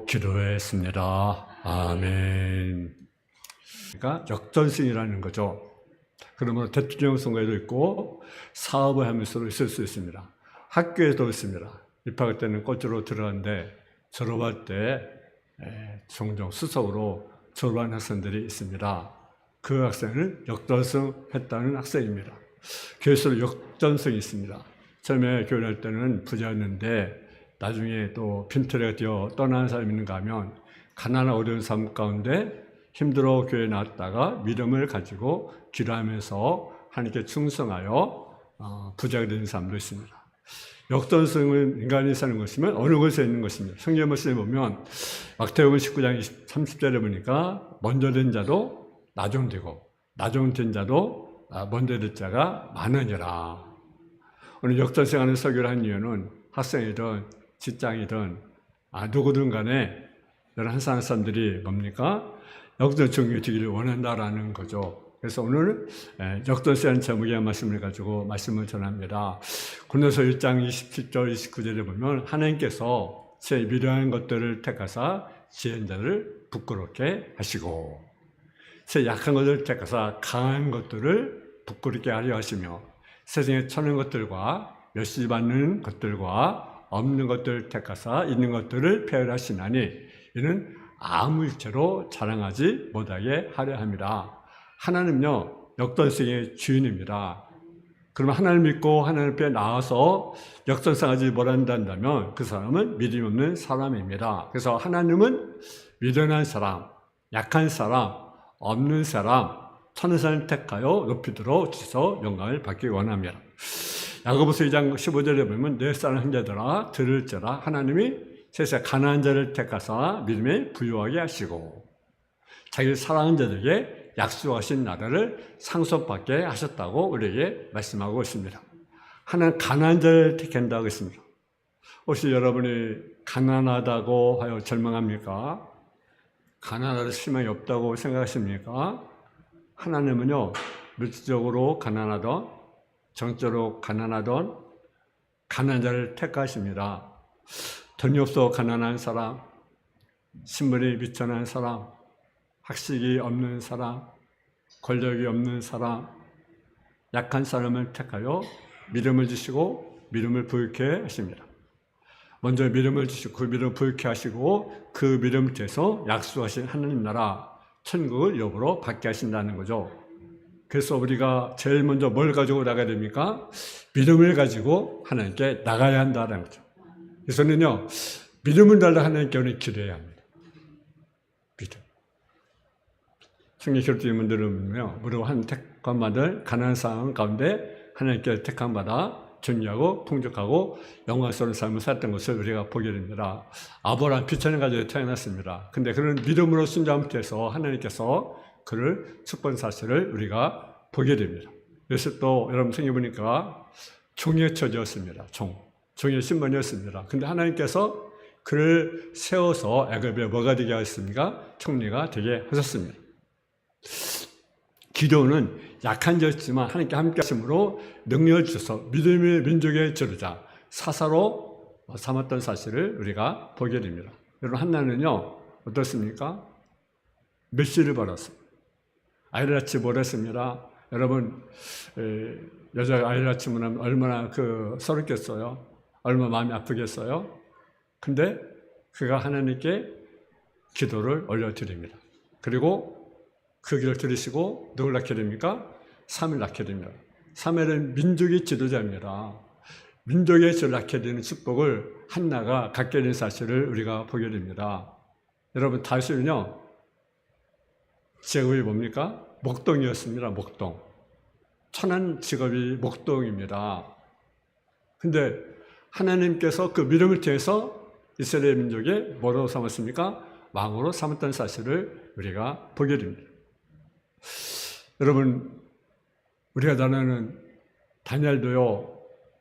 기도했습니다. 아멘. 그러니까 역전승이라는 거죠. 그러므로 대통령 선거에도 있고 사업을 하면서도 있을 수 있습니다. 학교에도 있습니다. 입학할 때는 꼴찌로 들어갔는데 졸업할 때 종종 수석으로 졸업한 학생들이 있습니다. 그 학생은 역전승했다는 학생입니다. 교회에서도 역전승이 있습니다. 처음에 교회 할 때는 부자였는데 나중에 또 빈털레가 되어 떠나는 사람이 있는가 하면 가난하고 어려운 삶 가운데 힘들어 교회에 나왔다가 믿음을 가지고 기도하면서 하나님께 충성하여 부자가 되는 사람도 있습니다. 역전승은 인간이 사는 것이면 어느 곳에 있는 것입니다. 성경 말씀에 보면 마태복음 19장 30절에 보니까 먼저 된 자도 나중되고 나중된 자도 먼저 될 자가 많으니라. 오늘 역전승하는 설교를 한 이유는 학생이든 직장이든 누구든 간에 여러 한 사람들이 뭡니까? 역전승이 되기를 원한다라는 거죠. 그래서 오늘 역전승하는 제목의 말씀을 가지고 말씀을 전합니다. 고린도서 1장 27절 29절에 보면 하나님께서 제 미련한 것들을 택하사 지혜인 자를 부끄럽게 하시고 제 약한 것들을 택하사 강한 것들을 부끄럽게 하려 하시며 세상에 처는 것들과 멸시받는 것들과 없는 것들을 택하사 있는 것들을 폐하시나니 이는 아무 일체로 자랑하지 못하게 하려 합니다. 하나님은요 역전승의 주인입니다. 그러면 하나님 믿고 하나님 앞에 나와서 역전승하지 못한다면 그 사람은 믿음 없는 사람입니다. 그래서 하나님은 미련한 사람, 약한 사람, 없는 사람, 천한 사람을 택하여 높이도록 주셔서 영광을 받기 원합니다. 야고보서 2장 15절에 보면 내 사랑 형제들아 들을지라 하나님이 세상 가난한 자를 택하사 믿음에 부유하게 하시고 자기 사랑하는 자들에게 약속하신 나라를 상속받게 하셨다고 우리에게 말씀하고 있습니다. 하나님 가난한 자를 택한다고 했습니다. 혹시 여러분이 가난하다고 하여 절망합니까? 가난하다 희망이 없다고 생각하십니까? 하나님은요 물질적으로 가난하던 정적으로 가난하던 가난한 자를 택하십니다. 돈이 없어 가난한 사람, 신분이 비천한 사람, 학식이 없는 사람, 권력이 없는 사람, 약한 사람을 택하여 믿음을 주시고 믿음을 부유케 하십니다. 먼저 믿음을 주시고 그 믿음을 부유케 하시고 그 믿음을 통해서 약속하신 하나님 나라 천국을 여부로 받게 하신다는 거죠. 그래서 우리가 제일 먼저 뭘 가지고 나가야 됩니까? 믿음을 가지고 하나님께 나가야 한다는 거죠. 그래서는요 믿음을 달라 하나님께 오늘 기도해야 합니다. 믿음. 성경 기록된 분들은요 무려 한 택함받을 가난한 상황 가운데 하나님께 택함받아 존귀하고 풍족하고 영광스러운 삶을 살았던 것을 우리가 보게 됩니다. 아브라함 비천한 가족에 태어났습니다. 근데 그런 믿음으로 순종함께서 하나님께서 그를 축복한 사실을 우리가 보게 됩니다. 그래서 또 여러분 성경 보니까 종의 처지였습니다. 종의 신분이었습니다. 근데 하나님께서 그를 세워서 애굽에 뭐가 되게 하셨습니까? 총리가 되게 하셨습니다. 기도는 약한 자였지만 하나님께 함께 하심으로 능력을 주셔서 믿음의 민족의 지도자 사사로 삼았던 사실을 우리가 보게 됩니다. 여러분 한나는요 어떻습니까? 메시를 받았어요. 아이를 낳지 못했습니다. 여러분 여자가 아이를 낳지 못하면 얼마나 서럽겠어요? 얼마나 마음이 아프겠어요? 근데 그가 하나님께 기도를 올려드립니다. 그리고 그 길을 들으시고 누굴 낳게 됩니까? 사무엘 낳게 됩니다. 사무엘은 민족의 지도자입니다. 민족의 지도를 낳게 되는 축복을 한나가 갖게 된 사실을 우리가 보게 됩니다. 여러분 다윗은요 직업이 뭡니까? 목동이었습니다. 목동. 천한 직업이 목동입니다. 근데 하나님께서 그 믿음을 통해서 이스라엘 민족의 뭐로 삼았습니까? 왕으로 삼았던 사실을 우리가 보게 됩니다. 여러분 우리가 나누는 다니엘도요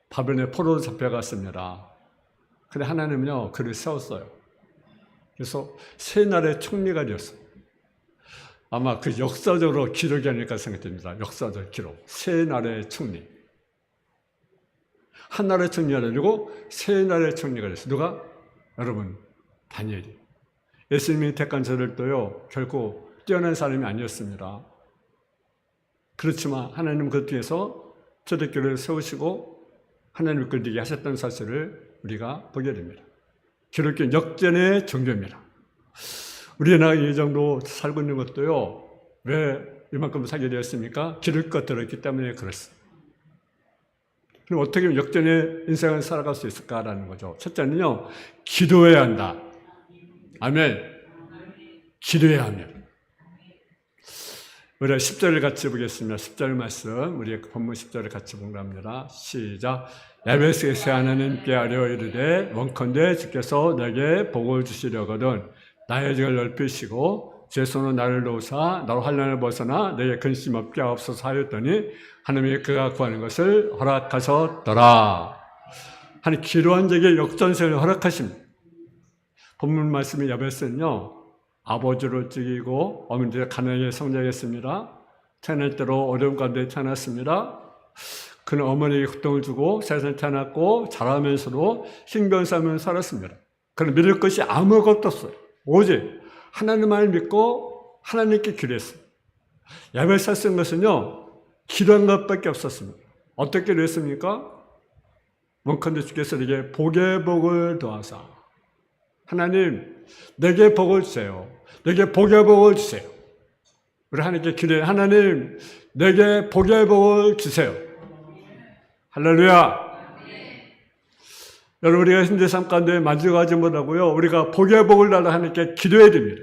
바벨론의 포로로 잡혀갔습니다. 근데 하나님은요 그를 세웠어요. 그래서 세 나라의 총리가 되었어요. 아마 그 역사적으로 기록이 아닐까 생각됩니다. 역사적 기록. 세 나라의 총리. 한 나라의 총리가 아니고 세 나라의 총리가 됐어요. 누가? 여러분 다니엘이. 예수님이 택한 저들도요, 결코 뛰어난 사람이 아니었습니다. 그렇지만 하나님은 그 뒤에서 저들끼를 세우시고 하나님을 끌리게 하셨던 사실을 우리가 보게 됩니다. 기독교 역전의 종교입니다. 우리나라가 이 정도 살고 있는 것도요, 왜 이만큼 살게 되었습니까? 기독교가 들어있기 때문에 그렇습니다. 그럼 어떻게 역전의 인생을 살아갈 수 있을까라는 거죠. 첫째는요, 기도해야 한다. 아멘. 기도해야 합니다. 우리가 10절을 같이 보겠습니다. 10절 말씀, 우리의 본문 10절을 같이 봉독합니다. 시작. 에베소에서 하나님께 아뢰어 이르되 원컨대 주께서 내게 복을 주시려거든 나의 죄를 넓히시고 제 손으로 나를 놓으사 나로 환난을 벗어나 내게 근심 없게 하옵소서 하였더니 하나님이 그가 구하는 것을 허락하셨더라. 하나님 기도한 자에게 역전세를 허락하십니다. 본문 말씀의 에베소는요, 아버지로 찍이고 어머니들 가난하게 성장했습니다. 태어날 때로 어려움 가운데 태어났습니다. 그는 어머니에게 고통을 주고 세상에 태어났고 자라면서도 흰변삼을 살았습니다. 그는 믿을 것이 아무것도 없어요. 오직 하나님만을 믿고 하나님께 기도했어요. 야베스가 쓴 것은요, 기도한 것밖에 없었습니다. 어떻게 기도했습니까? 원컨대 주께서 내게 복의 복을 더하사 하나님 내게 복을 주세요. 내게 복의 복을 주세요. 우리 하나님께 기도해. 하나님 내게 복의 복을 주세요. 할렐루야. 여러분 우리가 현재 삶 가운데 만족하지 못하고요, 우리가 복의 복을 달라 하나님께 기도해야 됩니다.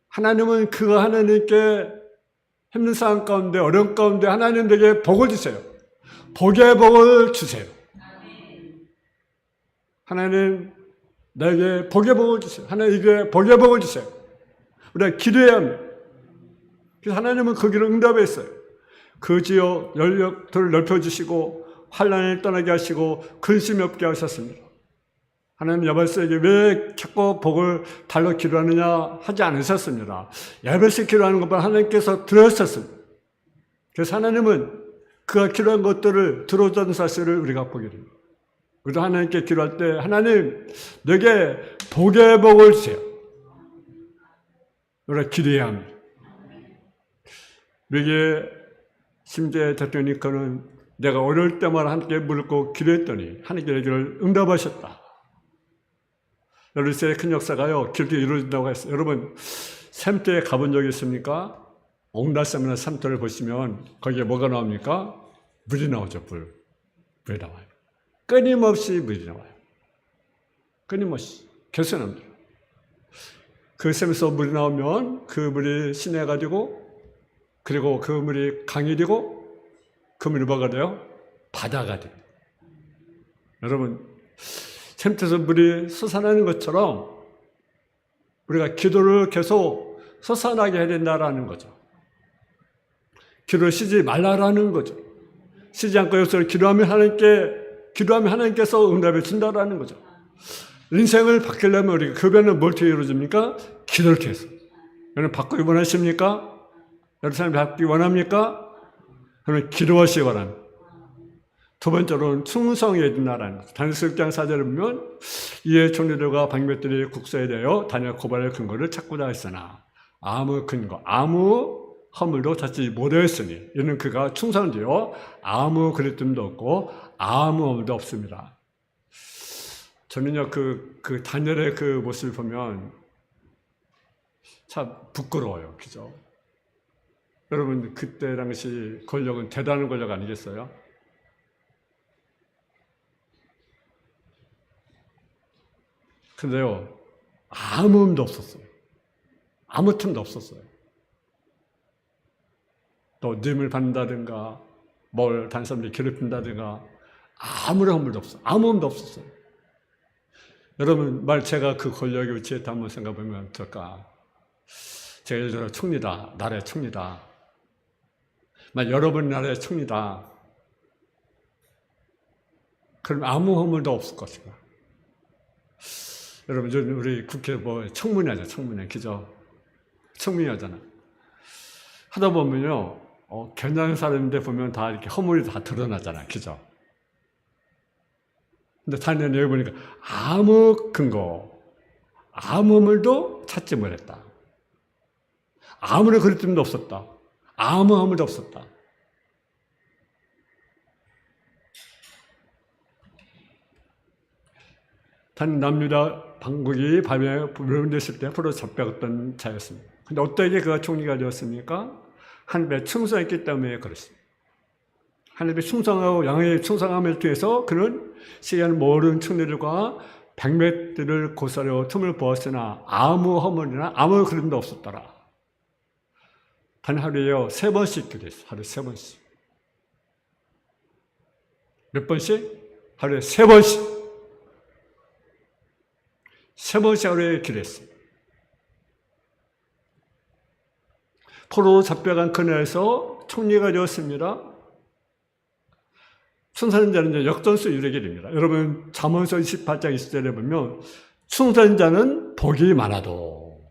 하나님은 그가 하나님께 힘든 상황 가운데 어려운 가운데 하나님 내게 복을 주세요. 복의 복을 주세요. 하나님 내게 복의 복을 주세요. 하나님에게 복의 복을 주세요. 우리가 기도해야 합니다. 그래서 하나님은 그 길을 응답했어요. 그 지역 연력들을 넓혀주시고 환난을 떠나게 하시고 근심이 없게 하셨습니다. 하나님 야베스에게 왜 자꾸 복을 달러 기도하느냐 하지 않으셨습니다. 야베스 기도하는 것보다 하나님께서 들으셨습니다. 그래서 하나님은 그가 기도한 것들을 들어준 사실을 우리가 보게 됩니다. 우리도 하나님께 기도할 때 하나님 내게 복의 복을 주세요. 우리가 기도해야 합니다. 우리에게 심지어 대통령 링컨은 내가 어려울 때마다 하나님께 물고 기도했더니 하나님께 내 기도를 응답하셨다. 여러분 큰 역사가요 기도가 이루어진다고 했어요. 여러분 샘터에 가본 적이 있습니까? 옥나섬이나 샘터를 보시면 거기에 뭐가 나옵니까? 물이 나오죠. 물이 나와요. 끊임없이 물이 나와요. 끊임없이 개선합니다. 그 샘에서 물이 나오면 그 물이 신해가지고 그리고 그 물이 강이 되고 그 물이 뭐가 돼요? 바다가 돼요. 여러분 샘터에서 물이 솟아나는 것처럼 우리가 기도를 계속 솟아나게 해야 된다라는 거죠. 기도를 쉬지 말라라는 거죠. 쉬지 않고 여기서 기도하면 하나님께서 응답해 준다라는 거죠. 인생을 바뀌려면 우리가 그 변은 뭘 통해 이루어집니까? 기도를 통해서. 여러분 바꾸기 원하십니까? 여러분 사람이 바꾸기 원합니까? 그러면 기도하시기 바랍니다. 두 번째로는 충성해야 된다라는 거죠. 다니엘 6장 4절을 보면 이에 총리들과 방백들이 국서에 대하여 다니엘 고발의 근거를 찾고자 했으나 아무 근거, 아무 허물도 찾지 못하였으니 이는 그가 충성되어 아무 그릇됨도 없고 아무 허물도 없습니다. 저는요 그 다니엘의 그 모습을 보면 참 부끄러워요. 그죠? 여러분 그때 당시 권력은 대단한 권력 아니겠어요? 근데요 아무 흠도 없었어요. 아무 틈도 없었어요. 또 님을 받는다든가 뭘 다른 사람들이 괴롭힌다든가 아무런 허물도 없어요. 아무 흠도 없었어요. 여러분 제가 그 권력의 위치에 한번 생각해보면 어떨까? 제가 예를 들어 총리다. 나라의 총리다. 여러분 나라의 총리다. 그럼 아무 허물도 없을 것이다. 여러분 우리 국회 청문회 하죠. 청문회. 그죠? 청문회 하잖아. 하다 보면요 괜찮은 사람인데 보면 다 이렇게 허물이 다 드러나잖아. 그죠? 근데 다니엘 여기 보니까 아무 근거, 아무 허물도 찾지 못했다. 아무런 그릇됨도 없었다. 아무 허물도 없었다. 단 남유다 방국이 밤에 불운됐을 때 포로 잡혀갔던 자였습니다. 근데 어떻게 그가 총리가 되었습니까? 하나님의 충성했기 때문에 그렇습니다. 하나님의 충성하고 양의 충성함을 통해서 그는 시기하는 모든 총리들과 백맥들을 고사려 틈을 보았으나 아무 허물이나 아무 그림도 없었더라. 단 하루에요 3번씩 기도했어요. 하루에 3번씩. 몇 번씩? 하루에 3번씩. 3번씩 하루에 기도했어요. 포로로 잡혀간 그날에서 총리가 되었습니다. 충성한 자는 이제 역전수 이루게 됩니다. 여러분 잠언서 28장 20절에 보면 충성한 자는 복이 많아도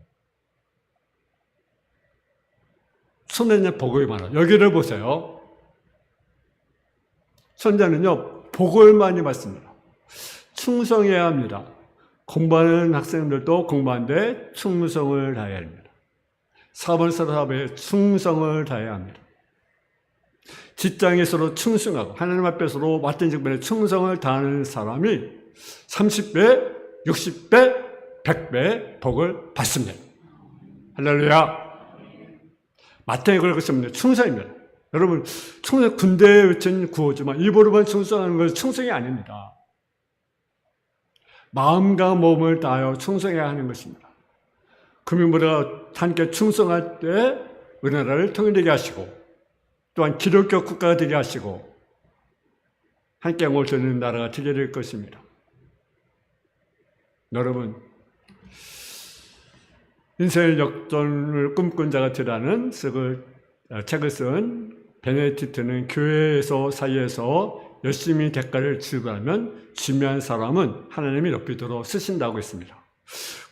충성한 자는 복이 많아. 여기를 보세요. 선자는요 복을 많이 받습니다. 충성해야 합니다. 공부하는 학생들도 공부하는데 충성을 다해야 합니다. 사업에 충성을 다해야 합니다. 직장에서도 충성하고 하나님 앞에서도 맡은 직분에 충성을 다하는 사람이 30배, 60배, 100배 복을 받습니다. 할렐루야. 마땅히 그럴 것입니다. 충성입니다. 여러분 충성 군대에 외친 구호지만 입으로만 충성하는 것은 충성이 아닙니다. 마음과 몸을 다하여 충성해야 하는 것입니다. 금융부가 함께 충성할 때 우리나라를 통일되게 하시고 또한 기독교 국가가 되게 하시고 함께 옳혀지는 나라가 되게 될 것입니다. 여러분 인생의 역전을 꿈꾼 자가 되라는 책을 쓴 베네딕트는 교회에서 사이에서 열심히 대가를 지불하면 중요한 사람은 하나님이 높이도록 쓰신다고 했습니다.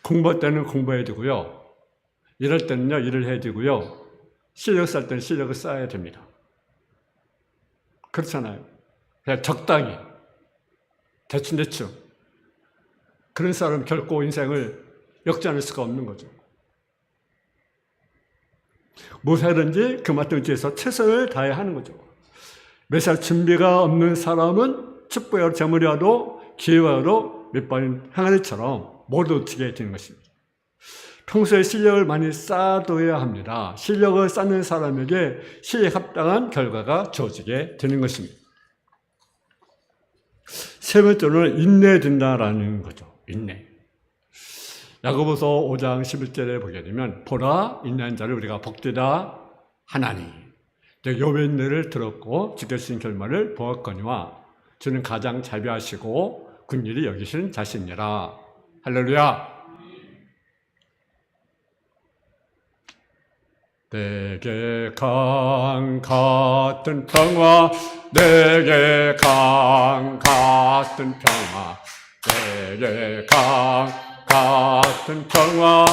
공부할 때는 공부해야 되고요. 일할 때는요, 일을 해야 되고요. 실력 쌓을 때는 실력을 쌓아야 됩니다. 그렇잖아요. 그냥 적당히, 대충. 그런 사람은 결코 인생을 역전할 수가 없는 거죠. 무엇이든지 그 맡은 위치에서 최선을 다해야 하는 거죠. 매사 준비가 없는 사람은 축복이라도 재물이라도 기회와도 몇 번 항아리처럼 모두 어떻게 되는 것입니다. 평소에 실력을 많이 쌓아둬야 합니다. 실력을 쌓는 사람에게 실력 합당한 결과가 주어지게 되는 것입니다. 세 번째로는 인내해야 된다라는 거죠. 인내. 야고보서 5장 11절에 보게 되면 보라 인내한 자를 우리가 복되다 하나니 욥의 인내를 들었고 지켜주신 결말을 보았거니와 주는 가장 자비하시고 긍휼히 여기시는 자신이라. 할렐루야. 내게 강 같은 평화 내게 강 같은 평화 내게 강 같은 평화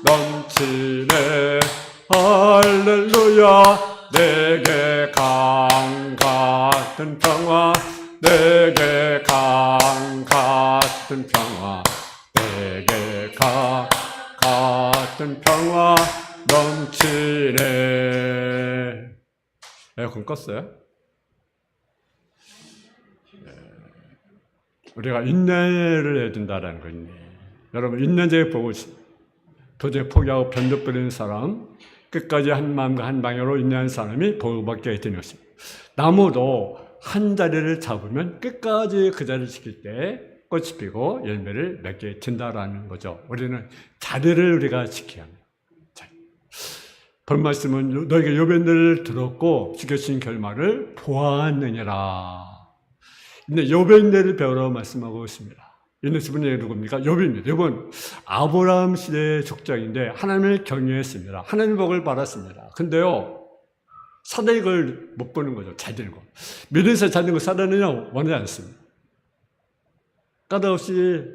넘치네. 할렐루야. 내게 강 같은 평화 내게 강 같은 평화 내게 강 같은 평화 넘치네. 에어컨 껐어요? 우리가 인내를 해야 된다는 거예요. 여러분 인내자의 복을 도저히 포기하고 변덕부리는 사람, 끝까지 한 마음과 한 방향으로 인내하는 사람이 복을 받게 되는 것입니다. 나무도 한 자리를 잡으면 끝까지 그 자리를 지킬 때 꽃이 피고 열매를 맺게 된다라는 거죠. 우리는 자리를 우리가 지켜야 합니다. 본 말씀은 너희가 욥의 인내를 들었고 지켜진 결말을 보았느니라. 근데 욥의 인내를 배우라고 말씀하고 있습니다. 인내 분이 누굽니까? 욥입니다. 욥은 아브라함 시대의 족장인데 하나님을 경외했습니다. 하나님 복을 받았습니다. 근데요 사단이 그걸 못 보는 거죠. 잘 되는 거. 믿음에서 잘 되는 거 사단은요 원하지 않습니다. 까닭없이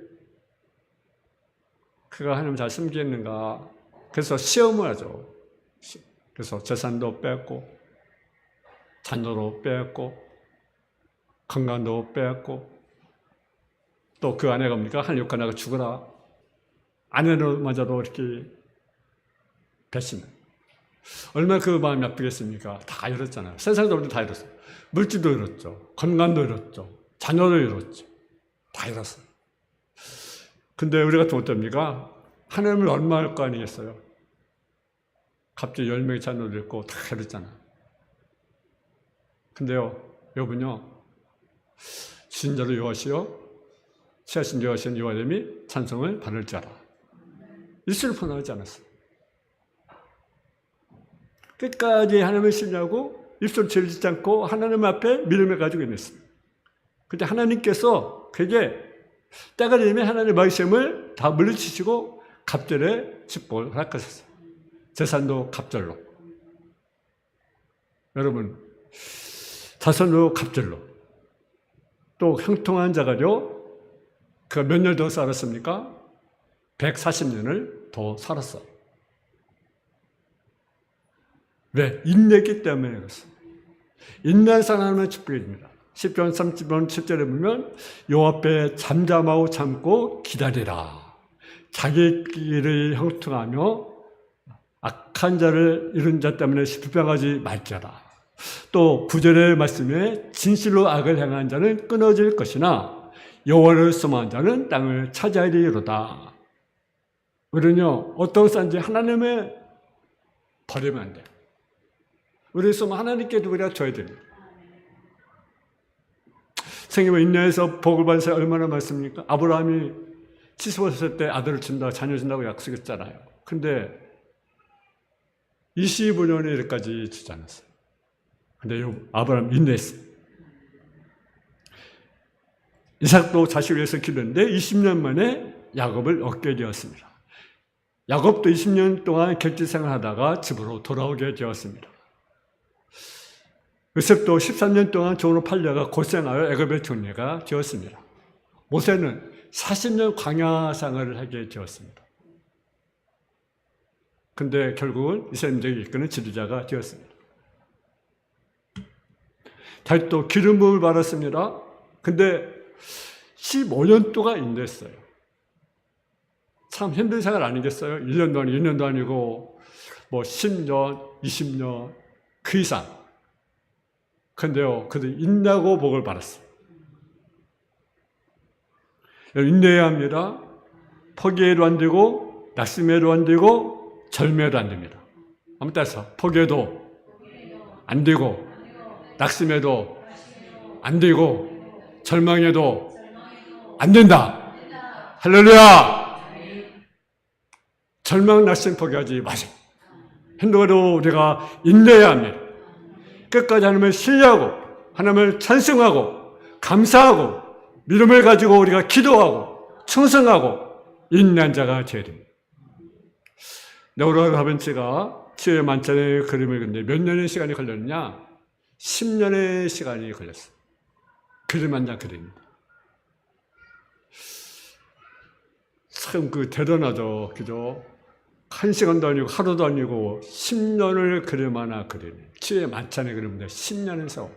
그가 하나님 잘 섬기겠는가. 그래서 시험을 하죠. 그래서 재산도 뺏고 자녀도 뺏고 건강도 뺏고 또 그 아내가 뭡니까? 하나님 욕하나가 죽어라. 아내로마저도 이렇게 배신. 얼마나 그 마음이 아프겠습니까? 다 잃었잖아요. 세상적으로 다 잃었어요. 물질도 잃었죠. 건강도 잃었죠. 자녀도 잃었죠. 다 잃었어요. 근데 우리 같은 어떻습니까? 하나님을 얼마 할 거 아니겠어요? 갑자기 10명의 자녀도 잃고 다 잃었잖아요. 근데요, 여러분요, 신자로 여호와시여, 치하신 여호와시는 여호와됨이 찬송을 받을 자라. 입술을 표현하지 않았어요. 끝까지 하나님을 신뢰하고 입술을 질리지 않고 하나님 앞에 믿음을 가지고 있었습니다. 그때 하나님께서 그게 때가 되면 하나님의 말씀을 다 물리치시고 갑절에 축복을 허락하셨어요. 재산도 갑절로. 여러분, 자손도 갑절로. 또 형통한 자가요, 그 몇 년 더 살았습니까? 140년을 더 살았어요. 왜? 인내했기 때문에 그렇습니다. 인내한 사람은 축복입니다. 10편 30편 7절에 보면 여호와 앞에 잠잠하고 참고 기다리라. 자기 길을 형통하며 악한 자를 이룬 자 때문에 불평하지 말자라. 또 9절의 말씀에 진실로 악을 행한 자는 끊어질 것이나 여호와를 소망한 자는 땅을 차지하리로다. 우리는요, 어떤 사람인지 하나님의 버리면 안 돼요. 우리 소망 하나님께도 우리가 줘야 됩니다. 생님은 인내해서 복을 받은 사람이 얼마나 많습니까? 아브라함이 75세 때 아들을 준다, 자녀 준다고 약속했잖아요. 근데 25년에 이렇게까지 주지 않았어요. 근데 아브라함 인내했어요. 이삭도 자식을 위해서 기도했는데 20년 만에 야곱을 얻게 되었습니다. 야곱도 20년 동안 객지 생활하다가 집으로 돌아오게 되었습니다. 요셉도 13년 동안 종으로 팔려가 고생하여 애굽의 총리가 되었습니다. 모세는 40년 광야 생활을 하게 되었습니다. 근데 결국은 이스라엘민족이 이끄는 지도자가 되었습니다. 다윗도 기름 부음을 받았습니다. 근데 15년 동안 인내했어요. 참 힘든 생활 아니겠어요? 1년도 아니고 2년도 아니고 뭐 10년, 20년 그 이상. 근데요, 그도 인내하고 복을 받았어요. 인내해야 합니다. 포기해도 안 되고 낙심해도 안 되고 절매도 안 됩니다. 한번 따라서 포기해도 안 되고 낙심해도 안 되고 절망해도 안 된다. 할렐루야! 절망, 낙심 포기하지 마세요. 행동으로 우리가 인내해야 합니다. 끝까지 하나님을 신뢰하고 하나님을 찬송하고 감사하고 믿음을 가지고 우리가 기도하고 충성하고 인내한 자가 되어야 됩니다. 네오라 다빈치가 치유의 만찬의 그림을 그렸는데 몇 년의 시간이 걸렸느냐? 10년의 시간이 걸렸어요. 그림 한 장 그립니다. 참 대단하죠. 그죠? 1시간도 아니고 하루도 아니고 10년을 그림 하나 그리는 치유의 만찬의 그림인데 10년의 세월.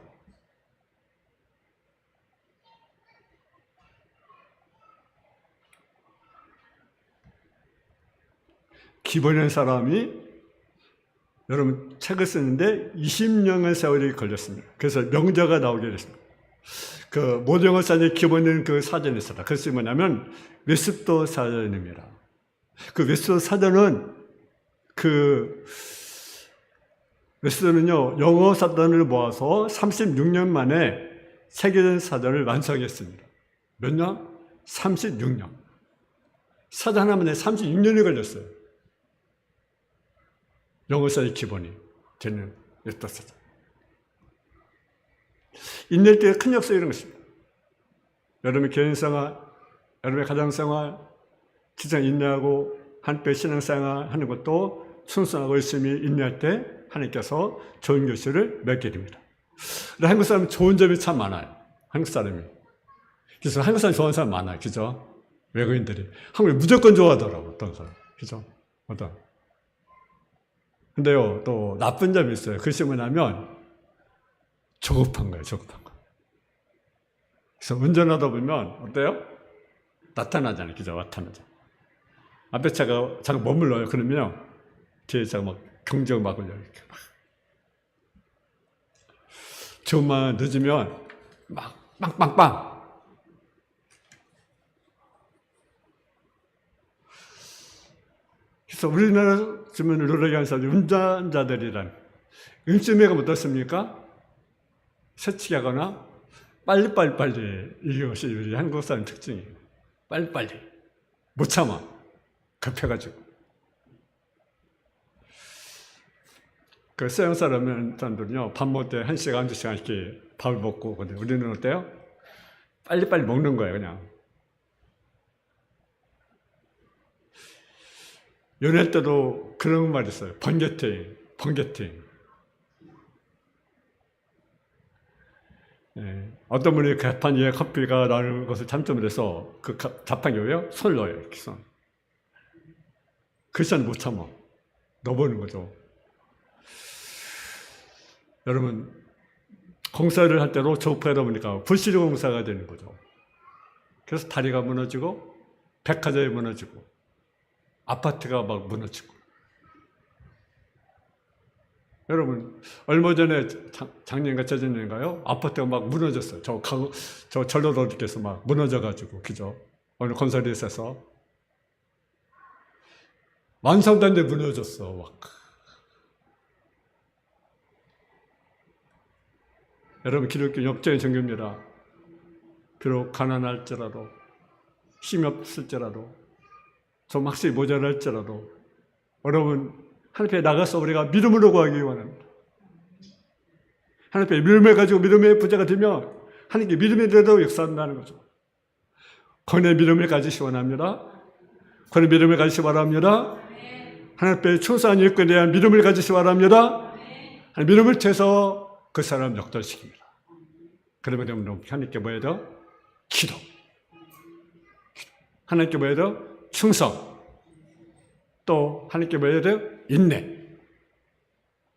기본인 사람이 여러분 책을 쓰는데 20년의 세월이 걸렸습니다. 그래서 명자가 나오게 됐습니다. 그 모정어 사전에 기본인 그 사전이 있었다. 그것이 뭐냐면 웨스터 사전입니다. 그 웨스터 사전은 웨스터는요 영어 사전을 모아서 36년 만에 세계된 사전을 완성했습니다. 몇 년? 36년. 사전 하나만에 36년이 걸렸어요. 영어사의 기본이 되는 웨스터 사전. 인내할 때 큰 역사 이런 것입니다. 여러분의 개인생활, 여러분의 가정생활, 진짜 인내하고 한때 신앙생활 하는 것도 순수하고 열심히 인내할 때 하나님께서 좋은 교실을 맺게 됩니다. 한국 사람은 좋은 점이 참 많아요. 한국 사람이. 그래서 한국 사람이 좋아하는 사람 많아요. 그죠? 외국인들이. 한국을 무조건 좋아하더라고. 어떤 사람. 그죠? 어떤. 근데요, 또 나쁜 점이 있어요. 그것이 뭐냐면 조급한 거예요. 조급한 거. 그래서 운전하다 보면 어때요? 나타나잖아요. 그죠? 나타나죠. 앞에 차가 잠깐 머물러요. 그러면 뒤에 차가 막 경적 막 올려요. 이렇게 막. 조금만 늦으면 막 빵빵빵. 그래서 우리나라 주민을 노래하게 하는 사람들이 운전자들이란 음주운전가 어떻습니까? 새치기 하거나 빨리 이것이 우리 한국 사람 특징이에요. 빨리 못 참아. 급해가지고. 그 서양 사람들은요, 밥 먹을 때 1시간, 2시간 이렇게 밥을 먹고, 근데 우리는 어때요? 빨리 먹는 거예요, 그냥. 연애 때도 그런 말 있어요. 번개팅. 예, 어떤 분이 자판 위에 커피가 나는 것을 참점을 해서 그 자판 위에 손을 넣어요. 이렇게 손. 그 시간 못 참아. 넣어보는 거죠. 여러분, 공사를 할 때로 조업하다 보니까 불시로 공사가 되는 거죠. 그래서 다리가 무너지고, 백화점이 무너지고, 아파트가 막 무너지고. 여러분, 얼마 전에 작년인가 재작년인가요? 아파트가 막 무너졌어요. 저 전라도께서 막 무너져가지고, 그죠? 어느 건설이 있어서. 완성도 안 돼 무너졌어, 막. 여러분, 기독교 역적인 종교입니다. 비록 가난할지라도, 힘이 없을지라도, 좀 확실히 모자랄지라도, 여러분, 하나님 앞에 나가서 우리가 믿음으로 구하기 원합니다. 하나님 앞에 믿음을 가지고 믿음의 부자가 되면 하나님께 믿음이 되도록 역사한다는 거죠. 권의 믿음을 가지시 원합니다. 권의 믿음을 가지시 바랍니다. 하나님 앞에 충성한 일꾼에 대한 믿음을 가지시 바랍니다. 믿음을 채서 그 사람 역전시킵니다. 그러면 하나님께 뭐 해야 돼요? 기도. 하나님께 뭐 해야 돼요? 충성. 또 하나님께 뭐 해야 돼요? 인내.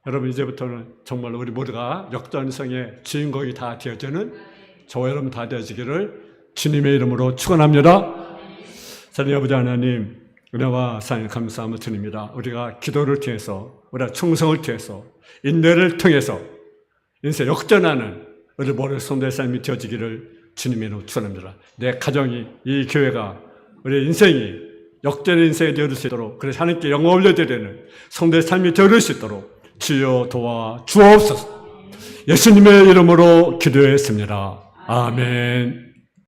여러분, 이제부터는 정말 우리 모두가 역전성의 주인공이 다 되어지는 저와 여러분 다 되어지기를 주님의 이름으로 축원합니다. 사랑의 아버지 하나님, 은혜와 사랑을 감사함을 드립니다. 우리가 기도를 통해서, 우리가 충성을 통해서, 인내를 통해서 인생 역전하는 우리 모든 성도의 삶이 되어지기를 주님의 이름으로 축원합니다. 내 가정이, 이 교회가, 우리 인생이 역전의 인생이 되어질 수 있도록, 그래서 하나님께 영광 올려드리는 성도의 삶이 되어질 수 있도록 주여 도와 주옵소서. 예수님의 이름으로 기도했습니다. 아멘.